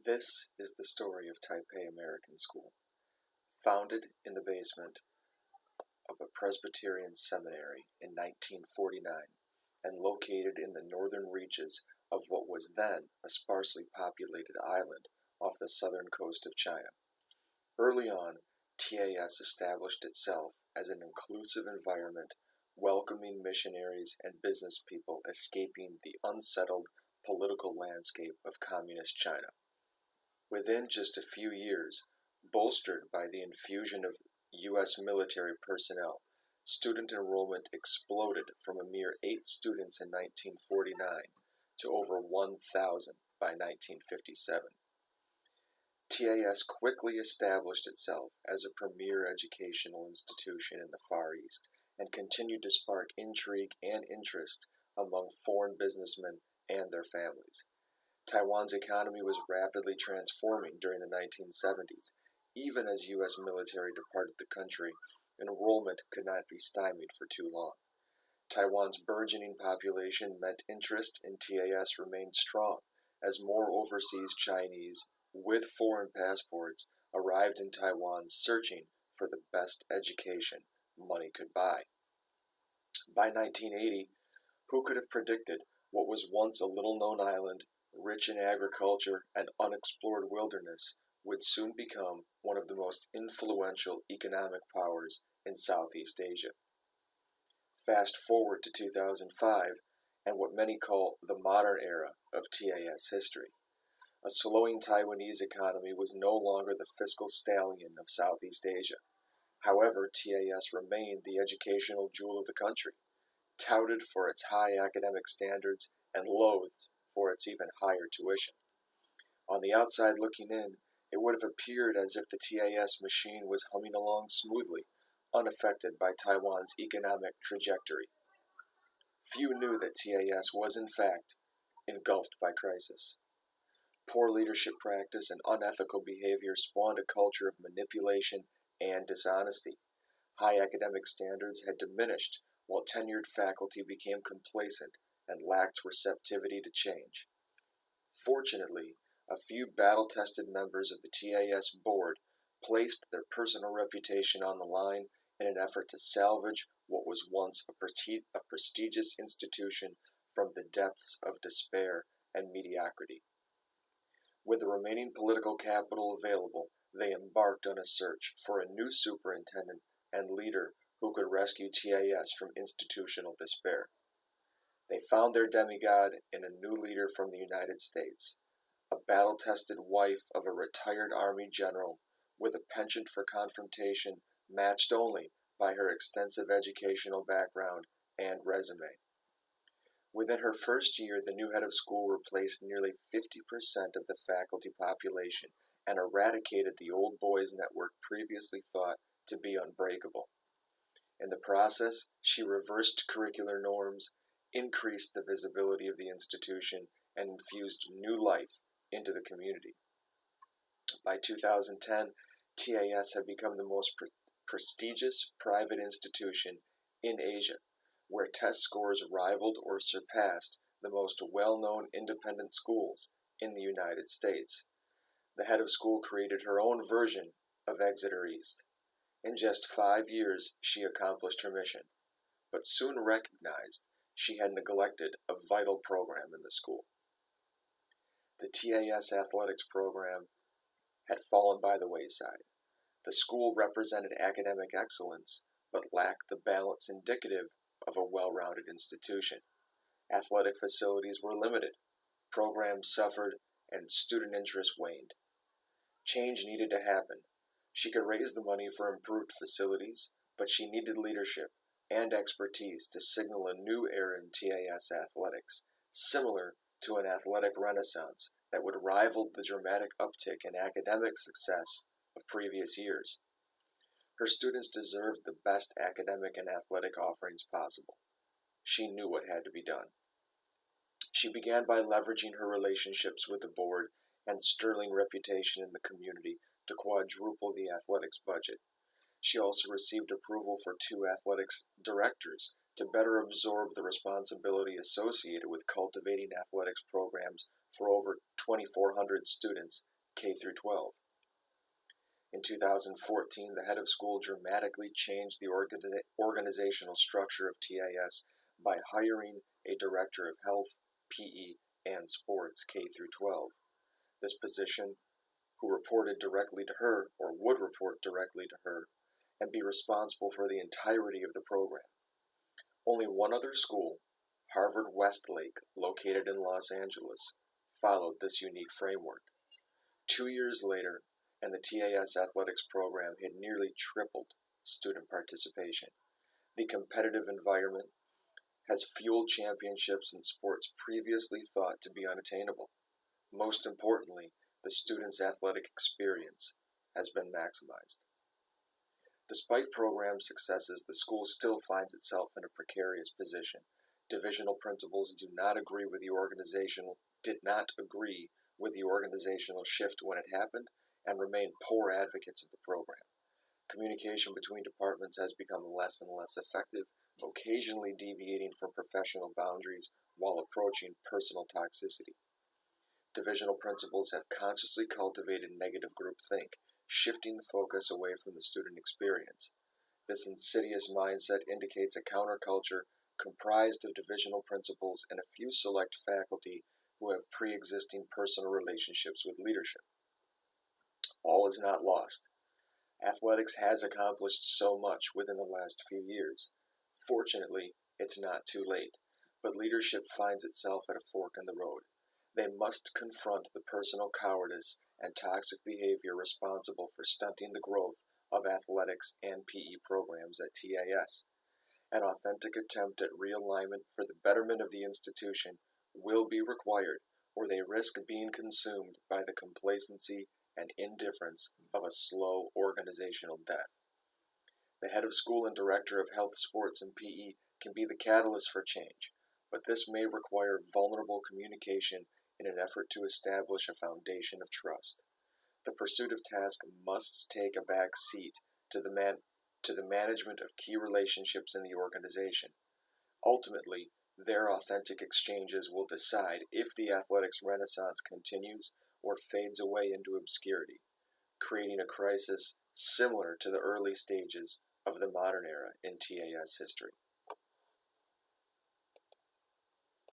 This is the story of Taipei American School, founded in the basement of a Presbyterian seminary in 1949 and located in the northern reaches of what was then a sparsely populated island off the southern coast of China. Early on, TAS established itself as an inclusive environment, welcoming missionaries and business people escaping the unsettled political landscape of communist China. Within just a few years, bolstered by the infusion of U.S. military personnel, student enrollment exploded from a mere 8 students in 1949 to over 1,000 by 1957. TAS quickly established itself as a premier educational institution in the Far East and continued to spark intrigue and interest among foreign businessmen and their families. Taiwan's economy was rapidly transforming during the 1970s. Even as U.S. military departed the country, enrollment could not be stymied for too long. Taiwan's burgeoning population meant interest in TAS remained strong as more overseas Chinese with foreign passports arrived in Taiwan searching for the best education money could buy. By 1980, who could have predicted what was once a little-known island, rich in agriculture and unexplored wilderness, would soon become one of the most influential economic powers in Southeast Asia. Fast forward to 2005, and what many call the modern era of TAS history. A slowing Taiwanese economy was no longer the fiscal stallion of Southeast Asia. However, TAS remained the educational jewel of the country, touted for its high academic standards and loathed for its even higher tuition. On the outside looking in, it would have appeared as if the TAS machine was humming along smoothly, unaffected by Taiwan's economic trajectory. Few knew that TAS was, in fact, engulfed by crisis. Poor leadership practice and unethical behavior spawned a culture of manipulation and dishonesty. High academic standards had diminished, while tenured faculty became complacent and lacked receptivity to change. Fortunately, a few battle-tested members of the TAS board placed their personal reputation on the line in an effort to salvage what was once a prestigious institution from the depths of despair and mediocrity. With the remaining political capital available, they embarked on a search for a new superintendent and leader who could rescue TAS from institutional despair. They found their demigod in a new leader from the United States, a battle-tested wife of a retired Army general with a penchant for confrontation matched only by her extensive educational background and resume. Within her first year, the new head of school replaced nearly 50% of the faculty population and eradicated the old boys network previously thought to be unbreakable. In the process, she reversed curricular norms, increased the visibility of the institution, and infused new life into the community. By 2010, TAS had become the most prestigious private institution in Asia, where test scores rivaled or surpassed the most well-known independent schools in the United States. The head of school created her own version of Exeter East. In just 5 years, she accomplished her mission, but soon recognized she had neglected a vital program in the school. The TAS athletics program had fallen by the wayside. The school represented academic excellence, but lacked the balance indicative of a well-rounded institution. Athletic facilities were limited, programs suffered, and student interest waned. Change needed to happen. She could raise the money for improved facilities, but she needed leadership and expertise to signal a new era in TAS athletics, similar to an athletic renaissance that would rival the dramatic uptick in academic success of previous years. Her students deserved the best academic and athletic offerings possible. She knew what had to be done. She began by leveraging her relationships with the board and sterling reputation in the community to quadruple the athletics budget. She also received approval for 2 athletics directors to better absorb the responsibility associated with cultivating athletics programs for over 2,400 students K through 12. In 2014, the head of school dramatically changed the organizational structure of TAS by hiring a director of health, PE, and sports K through 12. This position, who reported directly to her, or would report directly to her, and be responsible for the entirety of the program. Only one other school, Harvard Westlake, located in Los Angeles, followed this unique framework. 2 years later, and the TAS athletics program had nearly tripled student participation. The competitive environment has fueled championships in sports previously thought to be unattainable. Most importantly, the students' athletic experience has been maximized. Despite program successes, the school still finds itself in a precarious position. Divisional principals did not agree with the organizational shift when it happened, and remain poor advocates of the program. Communication between departments has become less and less effective, occasionally deviating from professional boundaries while approaching personal toxicity. Divisional principals have consciously cultivated negative groupthink, shifting the focus away from the student experience. This insidious mindset indicates a counterculture comprised of divisional principals and a few select faculty who have pre-existing personal relationships with leadership. All is not lost. Athletics has accomplished so much within the last few years. Fortunately, it's not too late, but leadership finds itself at a fork in the road. They must confront the personal cowardice and toxic behavior responsible for stunting the growth of athletics and PE programs at TAS. An authentic attempt at realignment for the betterment of the institution will be required, or they risk being consumed by the complacency and indifference of a slow organizational death. The head of school and director of health, sports, and PE can be the catalyst for change, but this may require vulnerable communication in an effort to establish a foundation of trust. The pursuit of task must take a back seat to the management of key relationships in the organization. Ultimately, their authentic exchanges will decide if the athletics renaissance continues or fades away into obscurity, creating a crisis similar to the early stages of the modern era in TAS history.